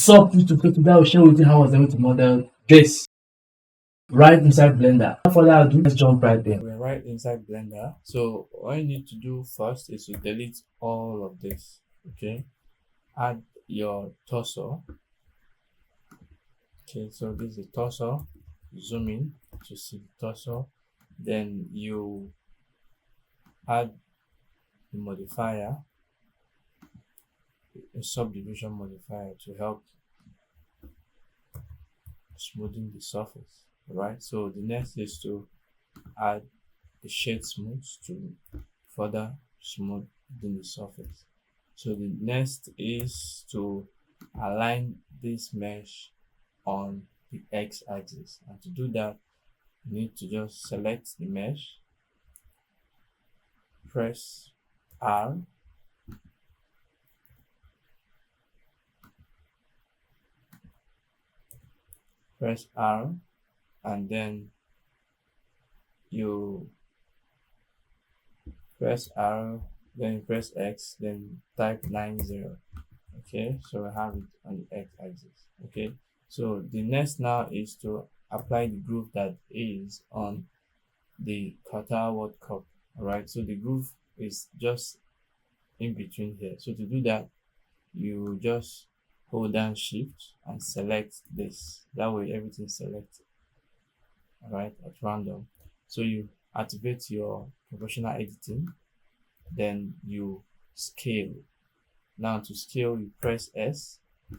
Sup YouTube, today I will share with you how I was able to model this right inside Blender. Without further ado, let's jump right there. We're right inside Blender. So what you need to do first is to delete all of this. Okay. Add your torso. Okay, so this is the torso. Zoom in to see the torso. Then you add the modifier, a subdivision modifier to help smoothing the surface. Alright, so the next is to add the shade smooth to further smooth the surface. So the next is to align this mesh on the x-axis, and to do that you need to just select the mesh, press R, and then you press R, then you press X, then type 90. Okay, so I have it on the x-axis. Okay, so the next now is to apply the groove that is on the Qatar World Cup. Alright, so the groove is just in between here. So to do that, you just hold down shift and select this. That way everything's selected. Alright, at random. So you activate your professional editing, then you scale. Now to scale, you press S.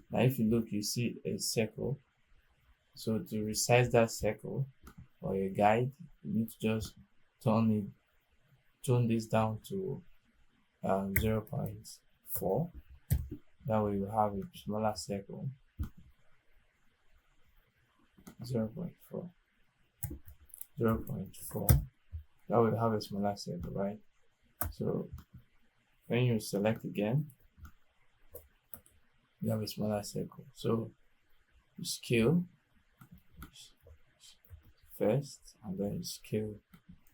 Now if you look, you see a circle. So to resize that circle or your guide, you need to just tone this down to 0.4. That way you have a smaller circle. 0.4. That way you have a smaller circle, right? So when you select again, you have a smaller circle. So you scale first and then you scale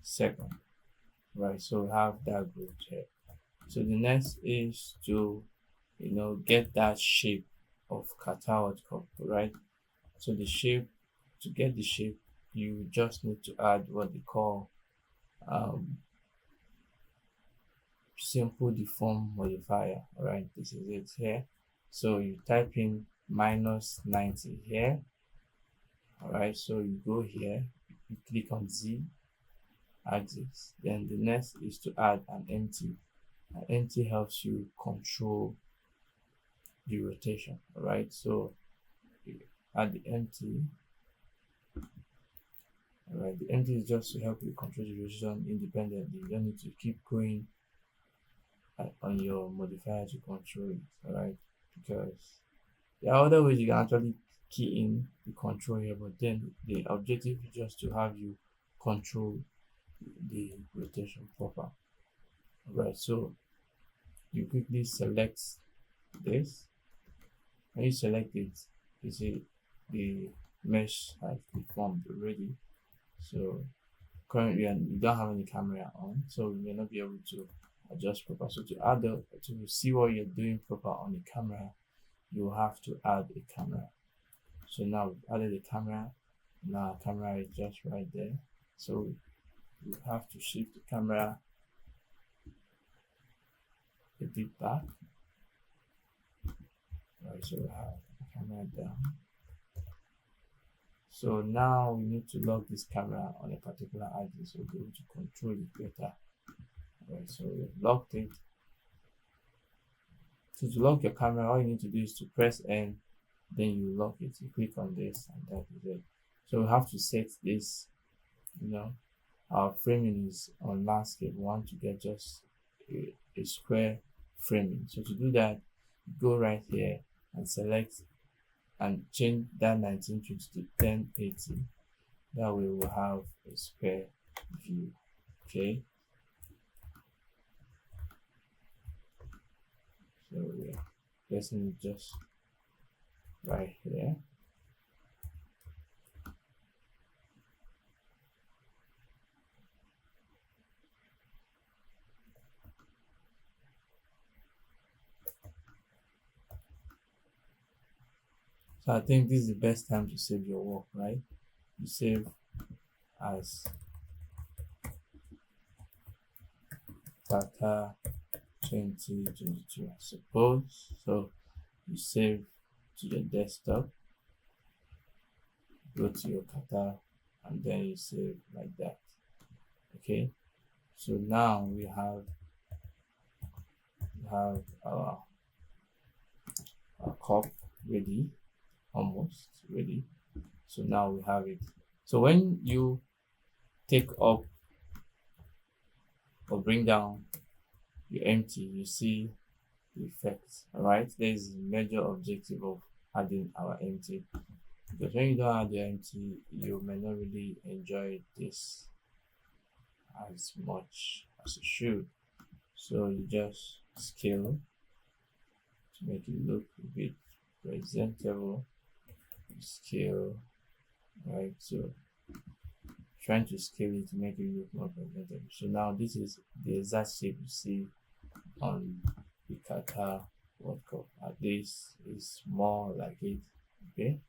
second, right? So we have that group here. So the next is to get that shape of Qatar World Cup, right? So the shape, to get the shape, you just need to add what they call simple deform modifier. Alright, this is it here. So you type in -90 here. Alright, so you go here, you click on Z axis. Then the next is to add an empty. An empty helps you control the rotation. Alright, so you add the empty. Alright, the empty is just to help you control the rotation independently. You don't need to keep going on your modifier to control it. Alright, because there are other ways you can actually key in the control here, but then the objective is just to have you control the rotation proper. Alright, so you quickly select this. When you select it, you see the mesh has been formed already. So currently you don't have any camera on, so we may not be able to adjust proper. So to see what you're doing proper on the camera, you have to add a camera. So now we've added a camera. Now camera is just right there. So you have to shift the camera a bit back. Right, so we have the camera down. So now we need to lock this camera on a particular axis so we'll be able to control it better. Right, so we've locked it. So to lock your camera, all you need to do is to press N, then you lock it. You click on this and that is it. So we have to set this, our framing is on landscape. We want to get just a square framing. So to do that, go right here and select and change that 1920 to 1080. That way we'll have a square view. Okay. So we're placing it just right here. So I think this is the best time to save your work, right? You save as Qatar 2022, I suppose. So you save to your desktop, go to your Qatar, and then you save like that. Okay. So now we have our cup ready, almost ready. So now we have it. So when you take up or bring down your empty, you see the effects. Alright, there is a major objective of adding our empty, because when you don't add your empty, you may not really enjoy this as much as you should. So you just scale to make it look a bit presentable. Scale, right? So trying to scale it to make it look more presentable. So now this is the exact shape you see on the Qatar World Cup. This is more like it. Okay,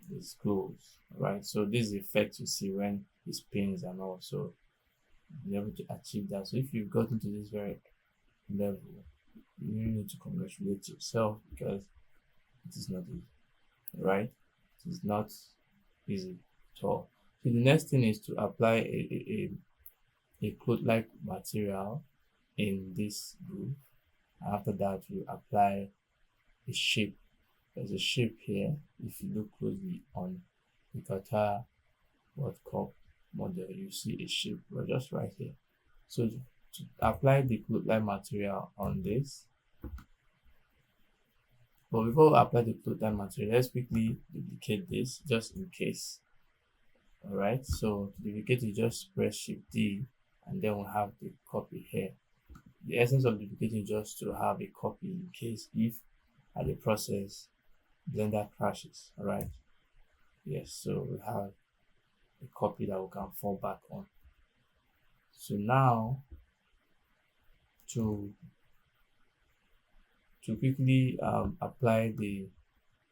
this goes right. So this is the effect you see when it spins and also be able to achieve that. So if you've gotten to this very level, you really need to congratulate yourself, because it is not easy, right? It is not easy at all. So the next thing is to apply a cloth-like material in this groove. After that, you apply a shape. There's a shape here. If you look closely on the Qatar World Cup model, you see a shape just right here. So to apply the cloth-like material on this, but before we apply the cloth-like material, let's quickly duplicate this just in case. Alright, so to duplicate, you just press Shift D, and then we'll have the copy here. The essence of duplicating is just to have a copy in case if at the process Blender crashes. Alright, yes, so we have a copy that we can fall back on. So now to quickly apply the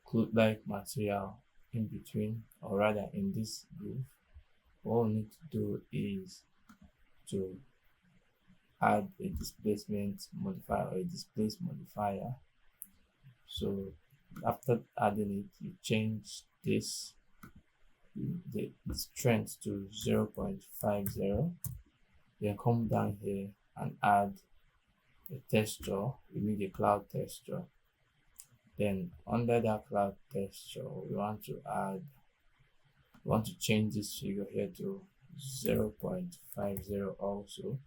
cloth-like material in between, or rather in this groove, what we need to do is to add a displacement modifier or a displace modifier. So after adding it, you change this the strength to 0.50, then come down here and add a texture. We need a cloud texture. Then under that cloud texture, we want to change this figure here to 0.50 also,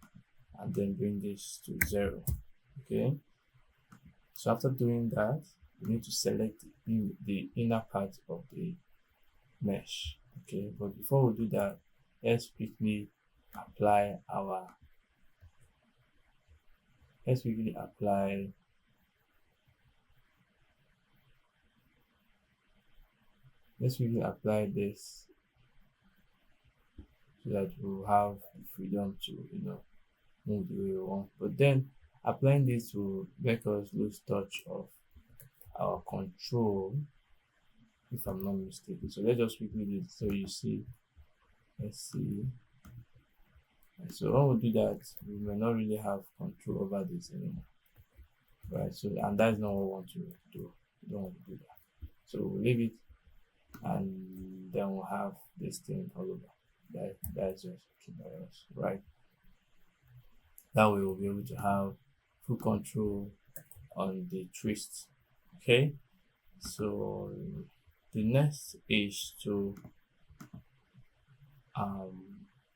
and then bring this to 0. Okay, so after doing that, we need to select the inner part of the mesh. Okay, but before we do that, let's quickly apply let's quickly apply this, so that we'll have the freedom to move the way we want. But then applying this will make us lose touch of our control, if I'm not mistaken. So let's just quickly do it. So you see, let's see. So when we do that, we may not really have control over this anymore, right? So, and that's not what we want to do. We don't want to do that. So we'll leave it, and then we'll have this thing all over. That's just okay by us, right? That way we'll be able to have full control on the twist. Okay, so the next is to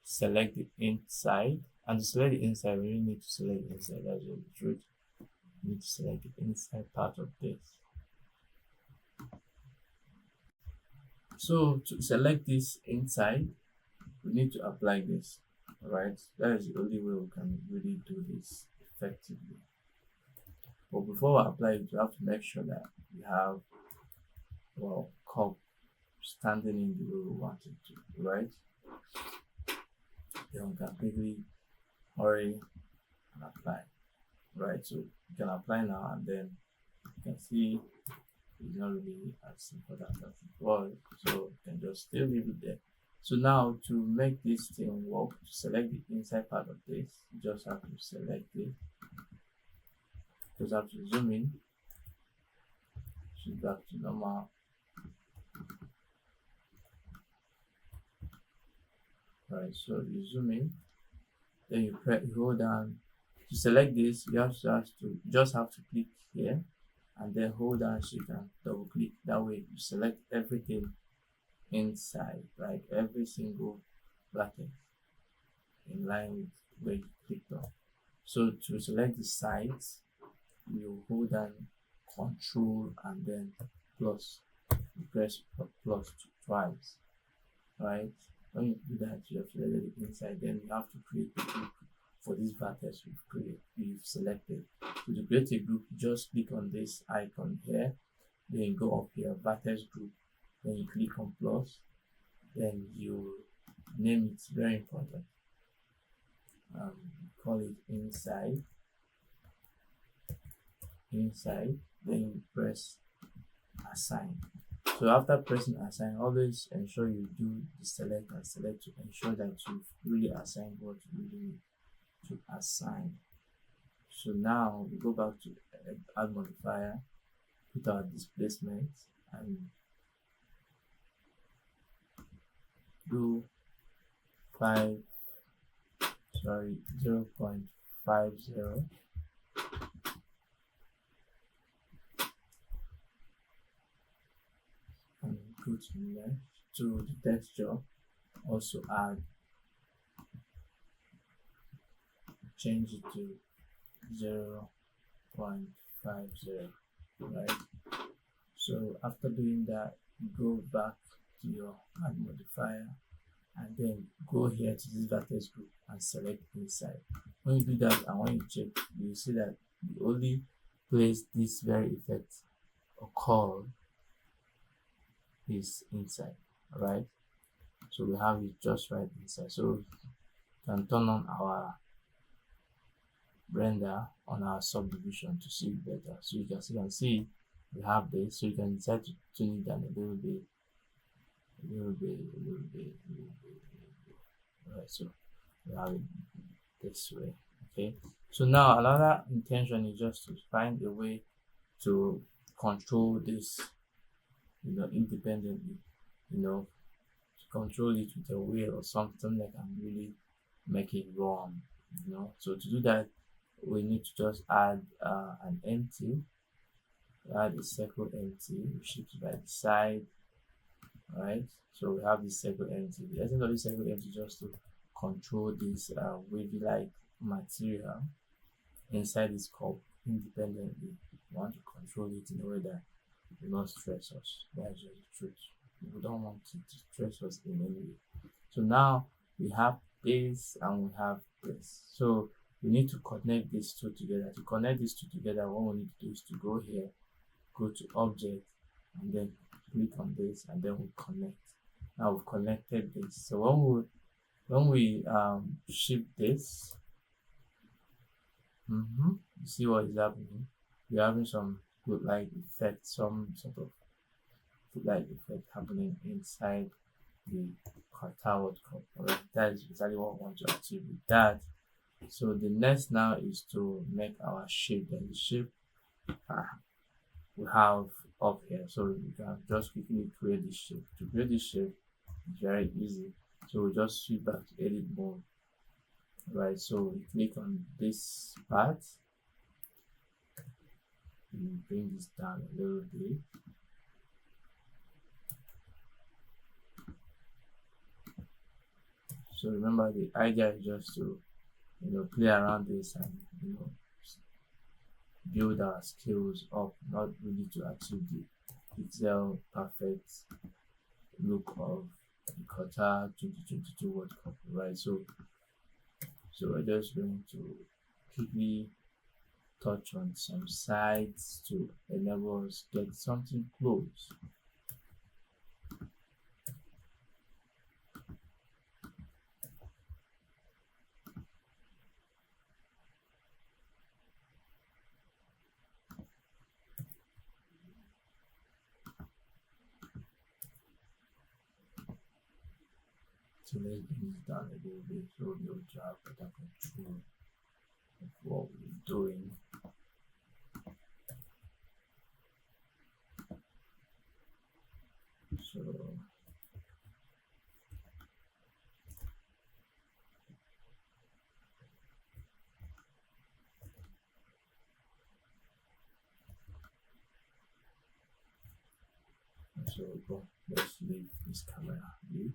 select the inside, and to select the inside, we really need to select the inside. That's the truth. We need to select the inside part of this. So to select this inside, we need to apply this. Alright, that is the only way we can really do this effectively. But before we apply it, we have to make sure that we have our cup standing in the way we want it to, right? Then we can quickly hurry and apply, right? So you can apply now, and then you can see it's not really as important as it was, so you can just still leave it there. So now to make this thing work, to select the inside part of this, you just have to select it, just have to zoom in, switch back to normal. Right, so you zoom in, then you hold down to select this. You just have to click here and then hold down so you can double click. That way you select everything inside, like every single bracket in line with where you clicked on. So to select the sides, you hold down Control and then plus. You press plus twice, right? When you do that, you have selected the inside. Then you have to create a group for this vertex you've selected. So to create a group, you just click on this icon here. Then you go up here, vertex group. Then you click on plus. Then you name it. Very important. Call it inside. Then you press assign. So after pressing assign, always ensure you do the select and select to ensure that you've really assigned what you really need to assign. So now we go back to add modifier, put our displacement and do 0.50 and go to mesh to the texture. Also add, change it to 0.50, right? So after doing that, go back to your add modifier and then go here to this vertex group and select inside. When you do that and when you check, you will see that the only place this very effect occurs is inside, right? So we have it just right inside. So we can turn on our render on our subdivision to see it better. So you can see we have this. So you can decide to tune it down a little bit. Right, so we have it this way. Okay, so now another intention is just to find a way to control this, independently, to control it with a wheel or something that can really make it run. So to do that, we need to just add an empty, add a circle empty, we shift it by the side. Right, so we have this circle empty. The essence of this circle empty is just to control this wavy like material inside this cup independently. We want to control it in a way that will not stress us. That's just the truth. We don't want it to stress us in any way. So now we have this and we have this. So we need to connect these two together. To connect these two together, what we need to do is to go here, go to object, and then click on this, and then we connect. Now we've connected this. So when we shift this, you see what is happening. We're having some good light effect, some sort of good light effect happening inside the Qatar World Cup. Alright, that is exactly what we want to achieve with that. So the next now is to make our shape. Then the shape we have up here, so we can just quickly create this shape. To create this shape is very easy, so we just switch back to edit mode. Right, so we click on this part, we bring this down a little bit. So remember, the idea is just to play around this and build our skills up, not really to achieve the pixel perfect look of the Qatar 2022 World Cup, right? So we're just going to quickly touch on some sides to enable us get something close. So let's bring this down a little bit so we'll be able to have better control of what we're doing. So let's leave this camera view.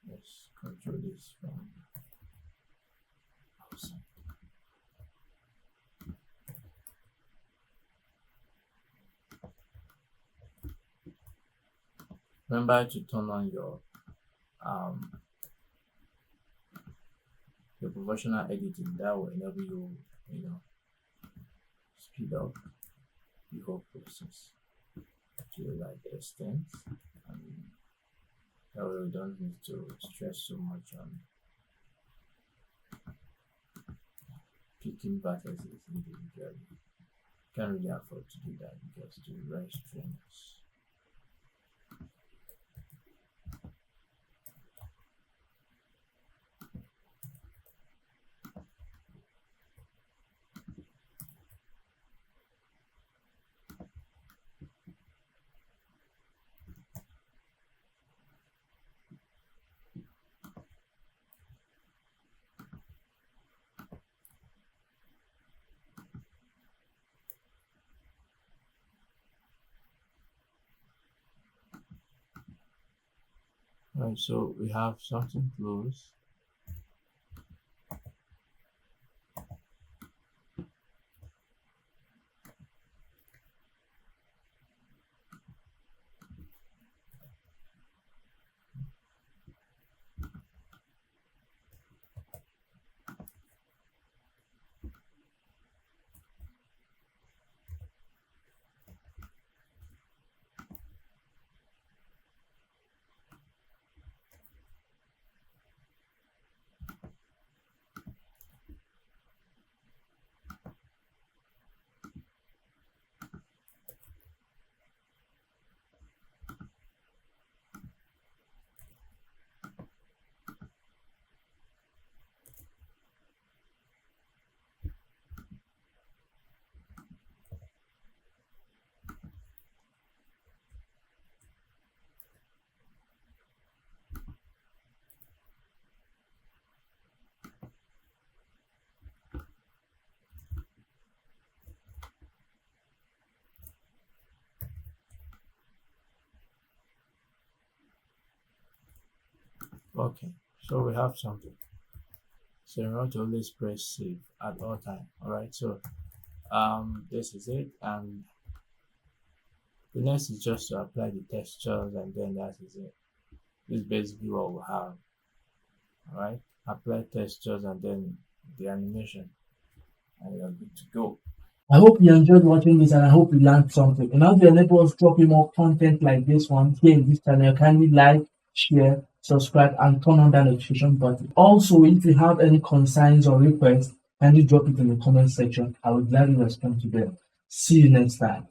Let's control this from outside. Remember to turn on your professional editing. That will enable you, speed up the whole process to like extent, and that way we don't need to stress so much on picking vertices individually. Can't really afford to do that because it's very strenuous. Right, so we have something close. Okay, so we have something. So you want to always press save at all time. Alright, so this is it, and the next is just to apply the textures, and then that is it. This is basically what we have. Alright, apply textures and then the animation, and you're good to go. I hope you enjoyed watching this and I hope you learned something. And as we enable us dropping more content like this one here in this channel, kindly like, share, subscribe, and turn on that notification button. Also, if you have any concerns or requests, kindly drop it in the comment section. I will gladly respond to them. See you next time.